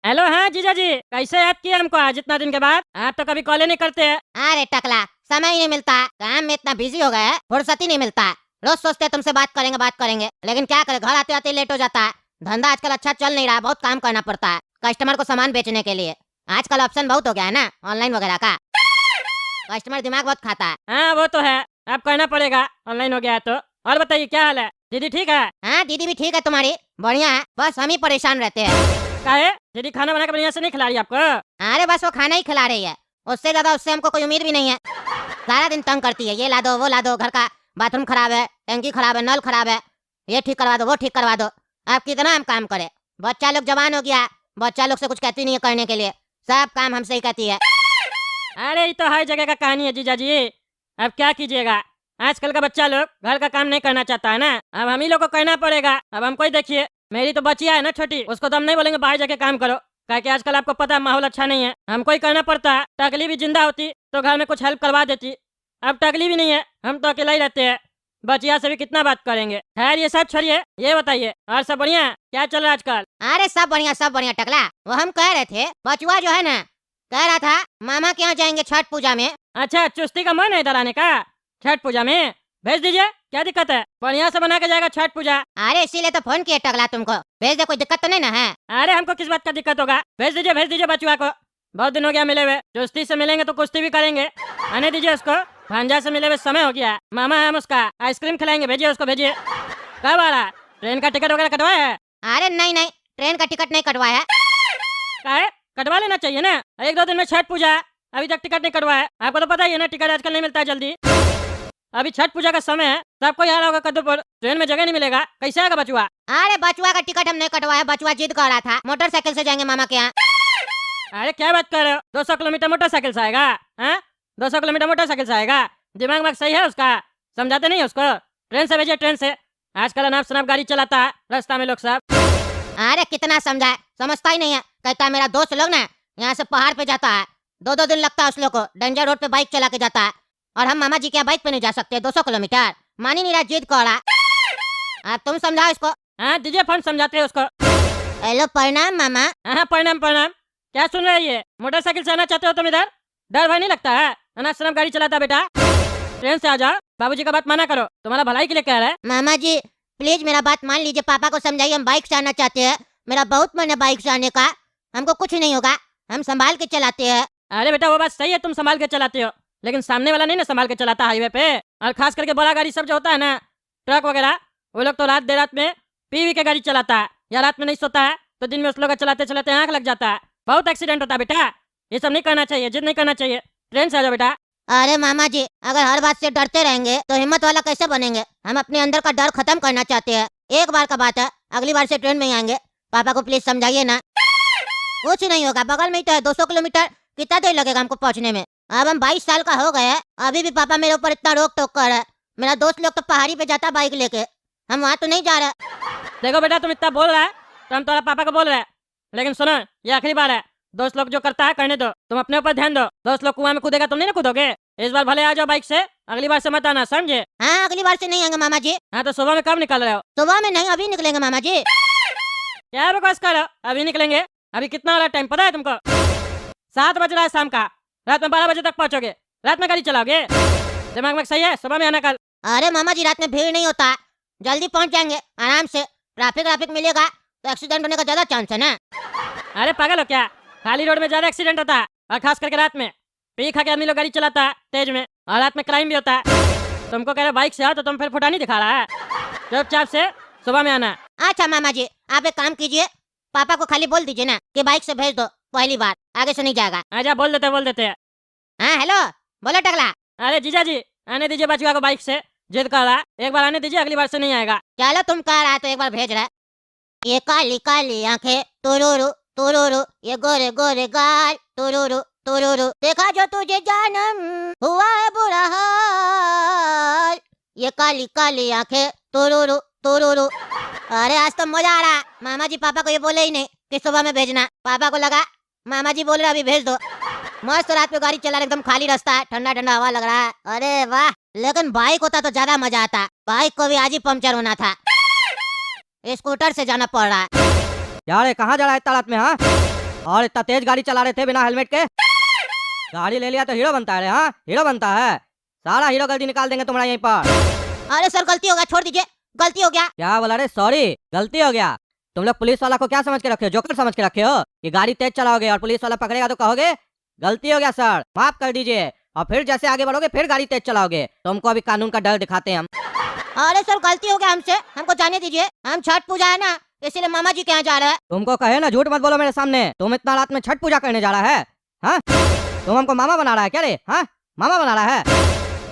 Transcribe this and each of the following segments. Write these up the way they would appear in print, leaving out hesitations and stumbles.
Hello, हाँ जीजा जी, कैसे याद किया हमको आज इतना दिन के बाद? आप तो कभी कॉल ही नहीं करते हैं। अरे टकला, समय ही नहीं मिलता, काम में इतना बिजी हो गए हैं, फुर्सत ही नहीं मिलता। रोज सोचते हैं तुमसे बात करेंगे, लेकिन क्या करें, घर आते आते लेट हो जाता है। धंधा आजकल अच्छा चल नहीं रहा, बहुत काम करना पड़ता है कस्टमर को सामान बेचने के लिए। आजकल ऑप्शन बहुत हो गया है ना ऑनलाइन वगैरह का, कस्टमर दिमाग बहुत खाता है। हाँ वो तो है, अब करना पड़ेगा, ऑनलाइन हो गया है तो। और बताइए क्या हाल है? दीदी ठीक है? हाँ दीदी भी ठीक है तुम्हारी, बढ़िया है, बस हम ही परेशान रहते हैं। काहे? दीदी खाना बना के बढ़िया से नहीं खिला रही आपको? अरे बस वो खाना ही खिला रही है, उससे ज्यादा उससे हमको कोई उम्मीद भी नहीं है। सारा दिन तंग करती है, ये ला दो वो ला दो, घर का बाथरूम खराब है, टंकी खराब है, नल खराब है, ये ठीक करवा दो वो ठीक करवा दो। अब कितना हम काम करें, बच्चा लोग जवान हो गया, बच्चा लोग से कुछ कहती नहीं है करने के लिए, सब काम हमसे ही कहती है। अरे ये तो हर जगह का कहानी है जीजा जी, अब क्या कीजिएगा, आजकल का बच्चा लोग घर का काम नहीं करना चाहता है ना, अब हम ही लोग को करना पड़ेगा। अब हमको ही देखिए, मेरी तो बचिया है ना छोटी, उसको तो हम नहीं बोलेंगे बाहर जाके काम करो, क्या आजकल आपको पता है माहौल अच्छा नहीं है, हमको ही करना पड़ता है। टकली भी जिंदा होती तो घर में कुछ हेल्प करवा देती, अब टकली भी नहीं है, हम तो अकेला ही रहते हैं, बचिया से भी कितना बात करेंगे। खैर ये सब छोड़िए, ये बताइए और सब बढ़िया है? क्या चल रहा है आजकल? अरे सब बढ़िया टकला, वो हम कह रहे थे बचुआ जो है ना, कह रहा था मामा के यहाँ जाएंगे छठ पूजा में। अच्छा, चुस्ती का मन है इधर आने का छठ पूजा में? भेज दीजिए, क्या दिक्कत है, बढ़िया से बना के जाएगा छठ पूजा। अरे इसीलिए तो फोन किया टकला तुमको, भेज दे, कोई दिक्कत तो नहीं ना है? अरे हमको किस बात का दिक्कत होगा, भेज दीजिए बचुआ को, बहुत दिन हो गया मिले हुए, चुस्ती से मिलेंगे तो कुश्ती भी करेंगे। आने दीजिए उसको, भांजा से मिले हुए समय हो गया, मामा है हम उसका, आइसक्रीम खिलाएंगे, भेजिए उसको भेजिए। कब आ रहा है? ट्रेन का टिकट वगैरह कटवाया है? अरे नहीं, ट्रेन का टिकट नहीं कटवाया है। काहे? कटवा लेना चाहिए ना, 1-2 दिन में छठ पूजा है, अभी तक टिकट नहीं कटवाया है, आपको तो पता ही है ना टिकट आजकल नहीं मिलता है जल्दी। अभी छठ पूजा का समय है, सबको याद होगा कद्दूपुर, ट्रेन में जगह नहीं मिलेगा, कैसे आएगा बचुआ? अरे बचुआ का टिकट हम नहीं कटवाया, बचुआ जिद कर रहा था मोटरसाइकिल से जाएंगे मामा के यहाँ। अरे क्या बात कर रहे हो, 200 किलोमीटर मोटरसाइकिल से आएगा? 200 किलोमीटर मोटरसाइकिल से आएगा? दिमाग वाग सही है उसका? समझाते नहीं है उसको, ट्रेन से भेजिए, ट्रेन से, आजकल अनाप शनाप गाड़ी चलाता है रास्ता में लोग सब। अरे कितना समझाए, समझता ही नहीं है, कहता है मेरा दोस्त लोग ना यहाँ से पहाड़ पे जाता है, 2-2 दिन लगता है उस लोग को, डेंजर रोड पे बाइक चला के जाता है, और हम मामा जी के यहाँ बाइक पे नहीं जा सकते 200 किलोमीटर, मान ही नहीं रहा, जिद कर रहा। अब तुम समझाओ इसको। हाँ दीजिए फोन, समझाते हैं उसको। हेलो प्रणाम मामा। हाँ प्रणाम प्रणाम, क्या सुन रहे हैं? मोटरसाइकिल से आना चाहते हो तुम इधर? डर भाई नहीं लगता है? अनाप शनाप गाड़ी चलाता बेटा, ट्रेन से आ जाओ, बाबूजी का बात माना करो, तुम्हारा भलाई के लिए कह रहा है। मामा जी प्लीज मेरा बात मान लीजिए, पापा को समझाइए, हम बाइक से आना चाहते हैं, मेरा बहुत मन है बाइक से आने का, हमको कुछ नहीं होगा, हम संभाल के चलाते हैं। अरे बेटा वो बात सही है, तुम संभाल के चलाते हो, लेकिन सामने वाला नहीं ना संभाल के चलाता हाईवे पे, और खास करके बड़ा गाड़ी सब जो होता है ना, ट्रक वगैरह, वो लोग तो रात देर रात में पी के गाड़ी चलाता है, या रात में नहीं सोता है तो दिन में उस लोग का चलाते चलाते आँख लग जाता है, बहुत एक्सीडेंट होता है बेटा, ये सब नहीं करना चाहिए, जिद नहीं करना चाहिए, ट्रेन से आ जाओ बेटा। अरे मामा जी अगर हर बात से डरते रहेंगे तो हिम्मत वाला कैसे बनेंगे, हम अपने अंदर का डर खत्म करना चाहते हैं, एक बार का बात है, अगली बार से ट्रेन में ही आएंगे, पापा को प्लीज समझाइए ना। कुछ नहीं होगा, बगल में ही तो है, 200 किलोमीटर कितना देर लगेगा हमको पहुँचने में, अब हम 22 साल का हो गए, अभी भी पापा मेरे ऊपर इतना रोक टोक कर रहा है, मेरा दोस्त लोग तो पहाड़ी पे जाता बाइक लेके, हम वहाँ तो नहीं जा रहे। देखो बेटा तुम इतना बोल रहा है तो हम तुम्हारा पापा को बोल रहे हैं, लेकिन सुनो ये आखिरी बार है, दोस्त लोग जो करता है करने दो, तुम अपने ऊपर ध्यान दो, दोस्त लोग कुआं में कूदेगा तुम नहीं ना कूदोगे, इस बार भले आ जाओ बाइक से, अगली बार से मत आना, समझे? हाँ अगली बार से नहीं आएंगे मामा जी। हाँ तो सुबह में कब निकल रहे हो? सुबह में नहीं, अभी निकलेंगे मामा जी। क्या बकवास कर रहे हो, अभी निकलेंगे? अभी कितना हो रहा है टाइम पता है तुमको? 7 बज रहा है शाम का, रात में 12 बजे तक पहुंचोगे, रात में गाड़ी चलाओगे? दिमाग में सही है, सुबह में आना कल। अरे मामा जी रात में भीड़ नहीं होता, जल्दी पहुंच जाएंगे आराम से, ट्रैफिक मिलेगा तो एक्सीडेंट होने का ज्यादा चांस है ना। अरे पागल हो क्या, खाली रोड में ज्यादा एक्सीडेंट होता है, और खास करके रात में, पी खा के आदमी लोग गाड़ी चलाता है तेज में, और रात में क्राइम भी होता है, तुमको कह रहे बाइक से आओ तो तुम फिर फुटानी दिखा रहा है, चुपचाप से सुबह में आना। अच्छा मामा जी आप एक काम कीजिए, पापा को खाली बोल दीजिए ना कि बाइक से भेज दो पहली बार, आगे से नहीं जाएगा। आजा बोल देते हैं। हाँ हेलो बोलो टकला। अरे जीजा जी आने दीजिए बचुआ को बाइक से, जिद कर रहा है, एक बार आने दीजिए, अगली बार से नहीं आएगा। चलो तुम कह रहा है तो एक बार भेज रहा है। ये काली काली आंखें तुरुरु तुरुरु, ये गोरे गोरे गाल तुरुरु तुरुरु, देखा जो तुझे जानम हुआ है बुरा हाल, ये काली काली आंखें तुरुरु तुरुरु। अरे आज तो मजा आ रहा, मामा जी पापा को ये बोले ही नहीं कि सुबह में भेजना, पापा को लगा मामा जी बोल रहे अभी भेज दो, मस्त रात में गाड़ी चला रहे, एकदम खाली रास्ता है, ठंडा ठंडा हवा लग रहा है, अरे वाह। लेकिन बाइक होता तो ज्यादा मजा आता, बाइक को भी आज ही पंक्चर होना था, स्कूटर से जाना पड़ रहा है। यार ये कहाँ जा रहा है इतना रात में? हाँ और इतना तेज गाड़ी चला रहे थे बिना हेलमेट के। गाड़ी ले लिया तो हीरो बनता है रे, हाँ हीरो बनता है। सारा हीरो गलती निकाल देंगे तुम्हारा यहीं पर। अरे सर गलती हो गया, छोड़ दीजिए, गलती हो गया। क्या बोला रे? सॉरी, गलती हो गया। तुम लोग पुलिस वाला को क्या समझ के रखे हो? जोकर समझ के रखे हो कि गाड़ी तेज चलाओगे और पुलिस वाला पकड़ेगा तो कहोगे गलती हो गया सर, माफ कर दीजिए, और फिर जैसे आगे बढ़ोगे फिर गाड़ी तेज चलाओगे। तुमको अभी कानून का डर दिखाते हैं हम। अरे सर गलती हो गया हमसे, हमको जाने दीजिए। हम छठ पूजा है ना, इसीलिए मामा जी के यहाँ जा रहे हैं। तुमको कहे ना झूठ मत बोलो मेरे सामने। तुम इतना रात में छठ पूजा करने जा रहा है? हाँ, तुम हमको मामा बना रहा है क्या रे? हाँ, मामा बना रहा है?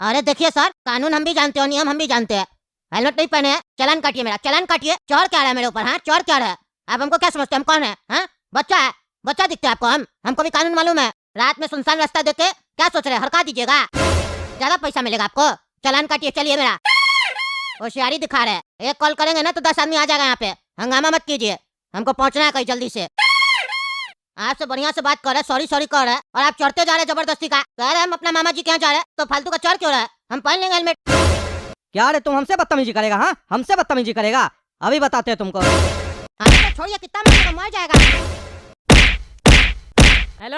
अरे देखिए सर, कानून हम भी जानते हो, नियम हम भी जानते हैं। हेलमेट नहीं पहने हैं, चालान काटिए मेरा, चालान काटिए। चोर क्या रहा है मेरे ऊपर? हाँ, चोर क्या रहा है? आप हमको क्या समझते हैं? हम कौन है? हाँ, बच्चा है, बच्चा दिखते हैं आपको? हमको भी कानून मालूम है। रात में सुनसान रास्ता देख के क्या सोच रहे हैं? हड़का दीजिएगा, ज्यादा पैसा मिलेगा आपको। चालान काटिए, चलिए मेरा। होशियारी दिखा रहे हैं, एक कॉल करेंगे ना तो 10 आदमी आ जाएगा यहाँ पे। हंगामा मत कीजिए, हमको पहुँचना है कहीं जल्दी से। आपसे बढ़िया से बात कर रहे, सॉरी सॉरी कर रहे हैं, और आप चढ़ते जा रहे जबरदस्ती का। कह रहे हम अपना मामा जी के यहाँ जा रहे हैं, तो फालतू का चढ़ क्यों रहा है? हम पहन लेंगे हेलमेट। क्या रे, तुम हमसे बदतमीजी करेगा? हाँ, हमसे बदतमीजी करेगा? अभी बताते हैं तुमको। तो छोड़िए, कितना मारेगा, मर जाएगा। हेलो,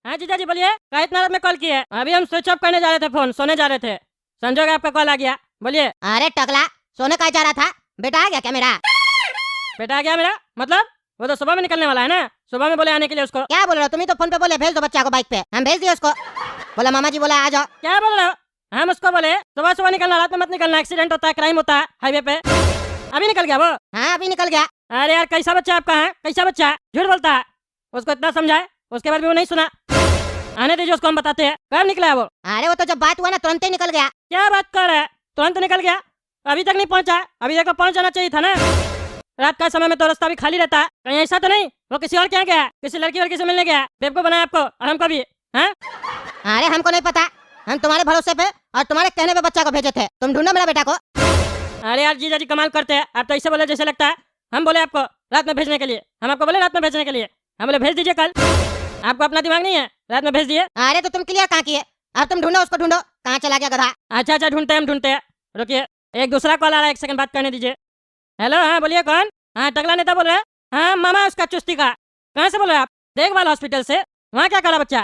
हाँ जीजा जी बोलिए। क्या इतना रात में कॉल किए? अभी हम स्विच ऑफ करने जा रहे थे, फोन सोने जा रहे थे, संजोग आपका कॉल आ गया। बोलिए। अरे टकला, सोने का जा रहा था? बेटा आ गया क्या मेरा? बेटा आ गया मेरा मतलब? वो तो सुबह में निकलने वाला है ना, सुबह में बोले आने के लिए उसको। क्या बोल रहे हो? तुम ही तो फोन पे बोले भेज दो बच्चा को बाइक पे। हम भेज दिए उसको, बोला मामा जी बोला आ जाओ। क्या बोल रहे हो? हम उसको बोले सुबह सुबह निकलना, रात में मत निकलना, एक्सीडेंट होता है, क्राइम होता है हाईवे पे। अभी निकल गया वो? हाँ अभी निकल गया। अरे यार कैसा बच्चा आपका है, कैसा बच्चा है, झूठ बोलता है। उसको इतना समझाए, उसके बाद भी वो नहीं सुना। आने दीजिए उसको, हम बताते हैं कब निकला है वो। अरे वो तो जब बात हुआ ना तुरंत ही निकल गया। क्या बात कर रहा है? तुरंत निकल गया? अभी तक नहीं पहुंचा? अभी देखो पहुंच जाना चाहिए था ना। रात का समय में तो रास्ता भी खाली रहता है। कहीं ऐसा तो नहीं वो किसी और के यहाँ गया, किसी लड़की वड़की से मिलने गया? बेवकूफ बनाया आपको और हमको भी। हाँ, अरे हमको नहीं पता, हम तुम्हारे भरोसे पे और तुम्हारे कहने पे बच्चा को भेजे थे। तुम ढूंढो मेरा बेटा को। अरे यार जीजा जी कमाल करते हैं, आप तो ऐसे बोले जैसे लगता है हम बोले आपको रात में भेजने के लिए। हम आपको बोले रात में भेजने के लिए, हम बोले भेज दीजिए कल। आपको अपना दिमाग नहीं है? रात में भेज दिए। अरे तो तुम क्लियर कहाँ किए? अब तुम ढूंढो उसको, ढूंढो कहाँ चला गया गधा। अच्छा अच्छा, ढूंढते हैं हम, ढूंढते हैं। रुकिए, एक दूसरा कॉल आ रहा है, एक सेकंड बात करने दीजिए। हेलो, हाँ बोलिए, कौन? हाँ टकला नेता बोल रहे हैं। हाँ मामा उसका चुस्ती का। कहाँ से बोल रहे हैं आप? देखभाल हॉस्पिटल से। वहाँ क्या करा बच्चा?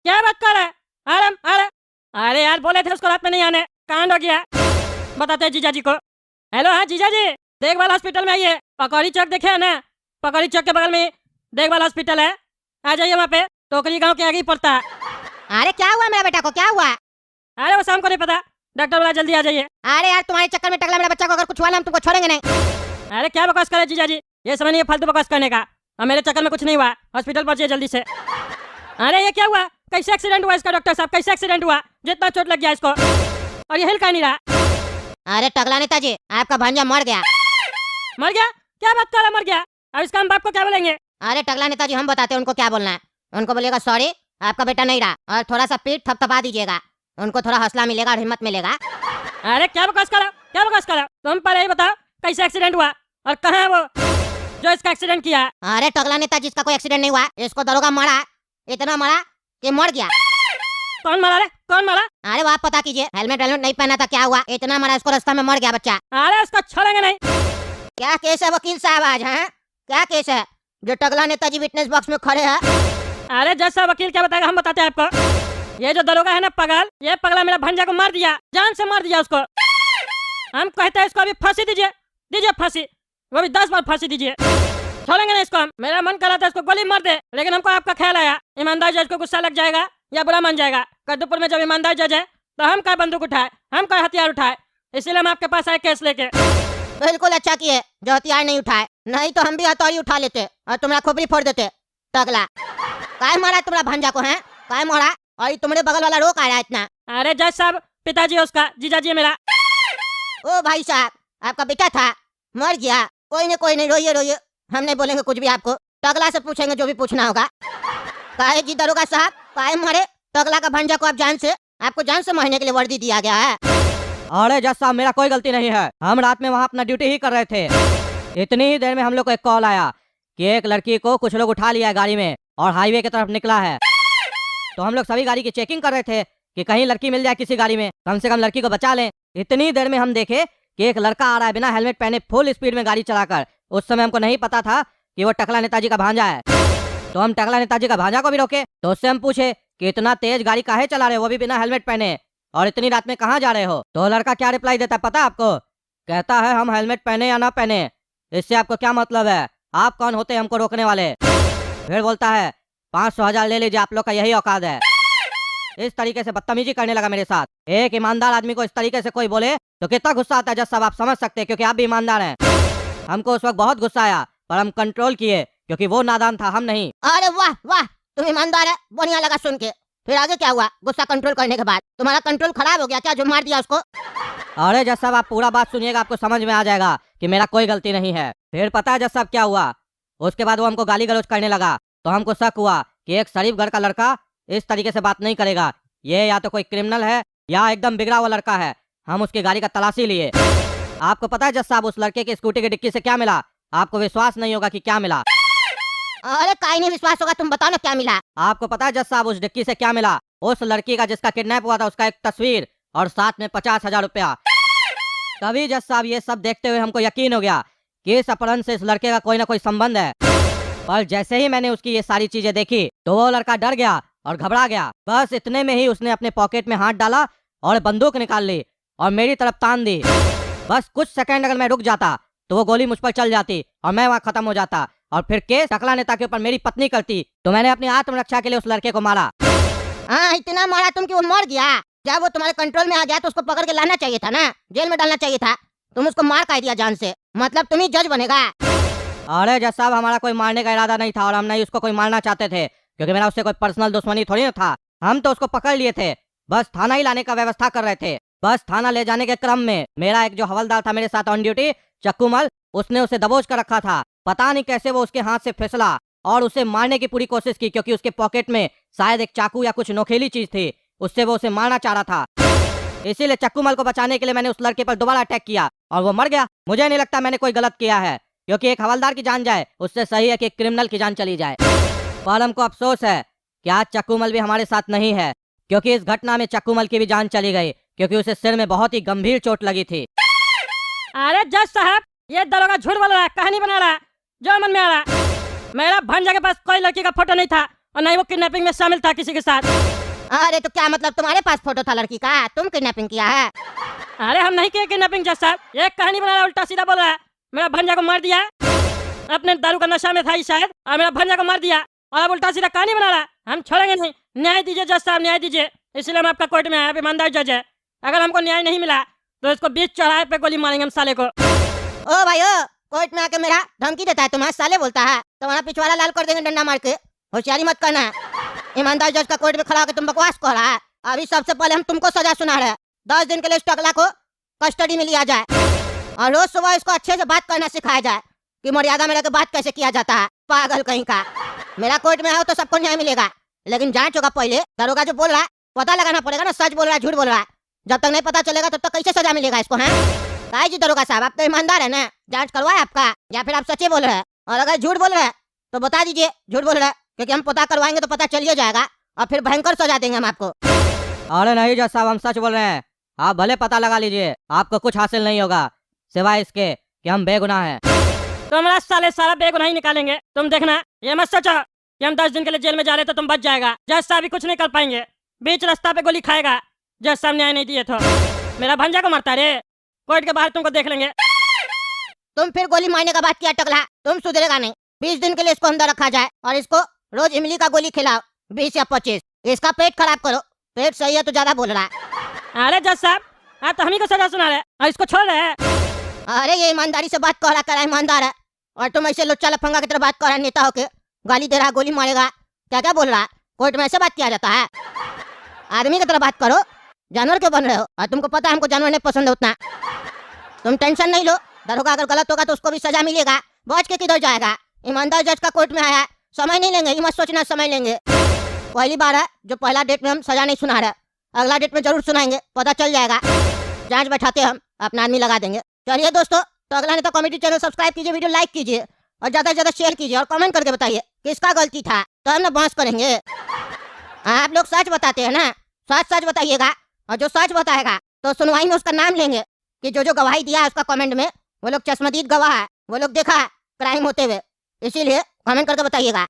क्या बात कर रहा है? आ रहे। अरे यार बोले थे उसको रात में नहीं आने, कांड हो गया। बताते हैं जीजा जी को। हेलो, हाँ जीजा जी, देखभाल हॉस्पिटल में आइए। पकौड़ी चौक देखे है ना, पकौड़ी चौक के बगल में देखभाल हॉस्पिटल है, आ जाइए वहाँ पे। टोकरी गाँव के आगे ही पड़ता है। अरे क्या हुआ मेरा बेटा को, क्या हुआ? अरे वो शाम को नहीं पता, डॉक्टर बोला जल्दी आ जाइए। अरे यार तुम्हारे चक्कर में टकला मेरा बच्चा को अगर कुछ हुआ ना हम तुमको छोड़ेंगे नहीं। अरे क्या बकवास करे जीजा जी, ये समय नहीं है फालतू बकवास करने का। और मेरे चक्कर में कुछ नहीं हुआ, हॉस्पिटल पहुंचिए जल्दी से। अरे ये क्या हुआ, कैसे एक्सीडेंट हुआ इसका? डॉक्टर साहब कैसे एक्सीडेंट हुआ, जितना चोट लग गया इसको, और ये हिल का नहीं रहा। अरे टकला नेताजी, आपका भांजा मर गया। मर गया? क्या बात कर रहा, मर गया? अब इसका हम बाप को क्या बोलेंगे? अरे टकला नेताजी हम बताते हैं उनको क्या बोलना है। उनको बोलेगा सॉरी आपका बेटा नहीं रहा, और थोड़ा सा पीठ थपथपा दीजिएगा, उनको थोड़ा हौसला मिलेगा और हिम्मत मिलेगा। अरे क्या बकवास कर रहा, क्या बकवास कर रहा? तुम पहले ही बताओ कैसे एक्सीडेंट हुआ और कहाँ है वो जो इसका एक्सीडेंट किया? अरे टकला नेताजी इसका कोई एक्सीडेंट नहीं हुआ, इसको दरोगा मारा, इतना मारा कि मर गया। कौन मारा रे, कौन मारा? अरे वो आप पता कीजिए, हेलमेट नहीं पहना था, क्या हुआ? इतना मारा इसको, रास्ता में मर गया बच्चा। अरे उसको छोड़ेंगे नहीं। क्या केस है वकील साहब आज? हैं क्या केस है जो टकला नेताजी विटनेस बॉक्स में खड़े हैं? अरे जज साहब वकील क्या बताएगा, हम बताते हैं आपको। ये जो दरोगा है ना पगल, ये पगला मेरा भंजा को मार दिया, जान से मार दिया उसको। हम कहते हैं इसको अभी फांसी दीजिए, दीजिए फांसी, वो भी 10 बार फांसी दीजिए, छोड़ेंगे नहीं इसको हम। मेरा मन कर रहा था इसको गोली मार दे, लेकिन हमको आपका ख्याल आया ईमानदार जज को गुस्सा लग जाएगा या बुरा मान जाएगा। कद्दूपुर में जब ईमानदार जज है तो हम क्या बंदूक उठाए, हम क्या हथियार उठाए, इसीलिए हम आपके पास आए केस लेके। बिल्कुल अच्छा किए जो हथियार नहीं उठाए, नहीं तो हम भी हथौड़ी उठा लेते और तुम्हारा खोपड़ी फोड़ देते। टकला काय मारा तुम्हारा भंजा को? है काय मारा? और तुम्हारे बगल वाला रोक आ रहा है इतना। अरे जज साहब पिताजी उसका, जीजा जी मेरा। ओ भाई साहब, आपका बेटा था, मर गया। कोई नहीं, रोइए रोइए, हम नहीं बोलेंगे कुछ भी आपको, टकला से पूछेंगे जो भी पूछना होगा। काहे जी दरोगा साहब, काहे मारे टकला का भंजा को? आप जान से, आपको जान से मारने के लिए वर्दी दिया गया है। अरे जज साहब मेरा कोई गलती नहीं है, हम रात में वहाँ अपना ड्यूटी ही कर रहे थे। इतनी ही देर में हम लोग को एक कॉल आया कि एक लड़की को कुछ लोग उठा लिया है गाड़ी में और हाईवे की तरफ निकला है। तो हम लोग सभी गाड़ी की चेकिंग कर रहे थे कि कहीं लड़की मिल जाए किसी गाड़ी में, कम से कम लड़की को बचा लें। इतनी देर में हम देखे कि एक लड़का आ रहा है बिना हेलमेट पहने, फुल स्पीड में गाड़ी चलाकर। उस समय हमको नहीं पता था कि वो टकला नेताजी का भांजा है। तो हम टकला नेताजी का भांजा को भी रोके, तो उससे हम पूछे कि इतना तेज गाड़ी काहे चला रहे हो, वो भी बिना हेलमेट पहने, और इतनी रात में कहाँ जा रहे हो। तो लड़का क्या रिप्लाई देता है पता है आपको? कहता है हम हेलमेट पहने या ना पहने इससे आपको क्या मतलब है, आप कौन होते हैं हमको रोकने वाले। फिर बोलता है 500,000 ले लीजिए, आप लोग का यही औकात है। इस तरीके से बदतमीजी करने लगा मेरे साथ। एक ईमानदार आदमी को इस तरीके से कोई बोले तो कितना गुस्सा आता है जज साहब, आप समझ सकते हैं, क्योंकि आप भी ईमानदार हैं। हमको उस वक्त बहुत गुस्सा आया, पर हम कंट्रोल किए क्योंकि वो नादान था, हम नहीं। अरे वाह वाह, तुम ईमानदार है, बढ़िया लगा सुन के। फिर आगे क्या हुआ? गुस्सा कंट्रोल करने के बाद तुम्हारा कंट्रोल खराब हो गया क्या, जो मार दिया उसको? अरे जज साहब आप पूरा बात सुनिएगा, आपको समझ में आ जाएगा कि मेरा कोई गलती नहीं है। फिर पता है जज साहब क्या हुआ? उसके बाद वो हमको गाली गलौज करने लगा, तो हमको शक हुआ कि एक शरीफ घर का लड़का इस तरीके से बात नहीं करेगा, ये या तो कोई क्रिमिनल है या एकदम बिगड़ा हुआ लड़का है। हम उसकी गाड़ी का तलाशी लिए। आपको पता है जज साहब उस लड़के की स्कूटी की डिक्की से क्या मिला? आपको विश्वास नहीं होगा कि क्या मिला। अरे काहे नहीं विश्वास होगा, तुम बताओ ना क्या मिला। आपको पता है जज साहब उस डिक्की से क्या मिला? उस लड़की का जिसका किडनैप हुआ था उसका एक तस्वीर और साथ में 50,000 रुपया। तभी जज साहब ये सब देखते हुए हमको यकीन हो गया कि इस अपहरण से इस लड़के का कोई ना कोई संबंध है। पर जैसे ही मैंने उसकी ये सारी चीजें देखी तो वो लड़का डर गया और घबरा गया। बस इतने में ही उसने अपने पॉकेट में हाथ डाला और बंदूक निकाल ली और मेरी तरफ तान दी। बस कुछ सेकंड अगर मैं रुक जाता तो वो गोली मुझ पर चल जाती और मैं वहाँ खत्म हो जाता, और फिर केस टकला नेता के ऊपर मेरी पत्नी करती। तो मैंने अपनी आत्मरक्षा के लिए उस लड़के को मारा। हाँ, इतना मारा तुम कि वो मर गया। जब वो तुम्हारे कंट्रोल में आ गया तो उसको पकड़ के लाना चाहिए था ना, जेल में डालना चाहिए था। तुम उसको मार काहे दिया जान से, मतलब तुम ही जज बनेगा। अरे जज साहब हमारा कोई मारने का इरादा नहीं था और हम नहीं उसको कोई मारना चाहते थे, क्योंकि मेरा उससे कोई पर्सनल दुश्मनी थोड़ी ना था। हम तो उसको पकड़ लिए थे, बस थाना ही लाने का व्यवस्था कर रहे थे। बस थाना ले जाने के क्रम में मेरा एक जो हवलदार था मेरे साथ ऑन ड्यूटी, चक्कूमल, उसने उसे दबोच कर रखा था। पता नहीं कैसे वो उसके हाथ से फिसला और उसे मारने की पूरी कोशिश की, क्योंकि उसके पॉकेट में शायद एक चाकू या कुछ नोकीली चीज थी, उससे वो उसे मारना चाह रहा था। इसीलिए चक्कूमल को बचाने के लिए मैंने उस लड़के पर दोबारा अटैक किया और वो मर गया। मुझे नहीं लगता मैंने कोई गलत किया है, क्योंकि एक हवलदार की जान जाए उससे सही है कि एक क्रिमिनल की जान चली जाए। पर हमको अफसोस है कि आज चक्कूमल भी हमारे साथ नहीं है, क्योंकि इस घटना में चक्कूमल की भी जान चली गई, क्योंकि उसे सिर में बहुत ही गंभीर चोट लगी थी। अरे जज साहब ये दरोगा झूठ बोल रहा है, कहानी बना रहा है, जो मन में आ रहा है। मेरा भांजा के पास कोई लड़की का फोटो नहीं था और नहीं वो किडनैपिंग में शामिल था किसी के साथ। अरे तो क्या मतलब तुम्हारे पास फोटो था लड़की का, तुम किडनैपिंग किया है? अरे हम नहीं किए किडनैपिंग जज साहब, ये कहानी बना रहा है, उल्टा सीधा बोल रहा है। मेरा भांजा को मार दिया, अपने दारू का नशा में था ही शायद, और मेरा भांजा को मार दिया और अब उल्टा सीधा कहानी बना रहा है। हम छोड़ेंगे नहीं, न्याय दीजिए जज साहब, न्याय दीजिए। इसलिए हम आपका कोर्ट में आए, आप ईमानदार जज है। अगर हमको न्याय नहीं मिला तो इसको बीच चौराहे पे गोली मारेंगे हम साले को। ओ भाई ओ, कोर्ट में आके मेरा धमकी देता है, तुम्हारा साले बोलता है, तुम्हारा पिछवाड़ा लाल कर देंगे डंडा मार के। होशियारी मत करना है। ईमानदार जज का कोर्ट में खड़ा होकर तुम बकवास कर रहा है। अभी सबसे पहले हम तुमको सजा सुना रहे हैं। 10 दिन के लिए इस टकला को कस्टडी में लिया जाए और रोज सुबह इसको अच्छे से बात करना सिखाया जाए कि मर्यादा में रहकर बात कैसे किया जाता है। पागल कहीं का। मेरा कोर्ट में आओ तो सबको न्याय मिलेगा, लेकिन जांच होगा पहले। दरोगा जो बोल रहा है पता लगाना पड़ेगा ना, सच बोल रहा है झूठ बोल रहा है। जब तक नहीं पता चलेगा तब तक कैसे सजा मिलेगा इसको? है काहे जी दरोगा साहब, आप तो ईमानदार है ना, जांच करवाए आपका, या फिर आप सच्चे बोल रहे हैं? और अगर झूठ बोल रहे हैं तो बता दीजिए झूठ बोल रहे हैं, क्योंकि हम पता करवाएंगे तो पता चलिए जाएगा और फिर भयंकर सजा देंगे हम आपको। अरे नहीं जज साहब हम सच बोल रहे हैं, आप भले पता लगा लीजिए, आपको कुछ हासिल नहीं होगा सिवाय इसके कि हम बेगुनाह हैं। तो हमारा साले सारा बेगुनाही निकालेंगे, तुम देखना। ये मत सोचो कि हम 10 दिन के लिए जेल में जा रहे तो तुम बच जाएगा। जज साहब भी कुछ नहीं कर पाएंगे, बीच रास्ता पे गोली खाएगा। जज साहब न्याय नहीं दिए तो मेरा भंजा को मारता रे, कोर्ट के बाहर तुमको देख लेंगे। तुम फिर गोली मारने का बात किया टकला, तुम सुधरेगा नहीं। 20 दिन के लिए इसको अंदर रखा जाए और इसको रोज इमली का गोली खिलाओ, 20 या 25। इसका पेट खराब करो, पेट सही है तो ज्यादा बोल रहा है। अरे जज साहब आप तो हम ही को सजा सुना रहे और इसको छोड़ रहे हैं। अरे ये ईमानदारी से बात कर रहा ईमानदार है, और तुम ऐसे लुच्चा लफंगा की तरह बात कर रहा है, नेता होके गाली दे रहा, गोली मारेगा, क्या क्या बोल रहा है? कोर्ट में ऐसे बात किया जाता है? आदमी की तरह बात करो, जानवर क्यों बन रहे हो? और तुमको पता है हमको जानवर नहीं पसंद है उतना। तुम टेंशन नहीं लो, दरोगा अगर गलत होगा तो उसको भी सजा मिलेगा, बच के किधर जाएगा? ईमानदार जज का कोर्ट में आया है, समय नहीं लेंगे, ये मत सोचना समय लेंगे। पहली बार है जो पहला डेट में हम सजा नहीं सुना रहे, अगला डेट में जरूर सुनाएंगे, पता चल जाएगा। जांच बैठाते हम अपना आदमी लगा देंगे। चलिए दोस्तों, तो अगला नेता कॉमेडी चैनल सब्सक्राइब कीजिए, वीडियो लाइक कीजिए और ज्यादा से ज्यादा शेयर कीजिए और कमेंट करके बताइए किसका गलती था, तो हम ना बहस करेंगे। आप लोग सच बताते हैं ना, सच सच बताइएगा, और जो सच बताएगा तो सुनवाई में उसका नाम लेंगे कि जो जो गवाही दिया है उसका कमेंट में, वो लोग चश्मदीद गवाह है, वो लोग देखा है क्राइम होते हुए, इसीलिए कमेंट करके बताइएगा।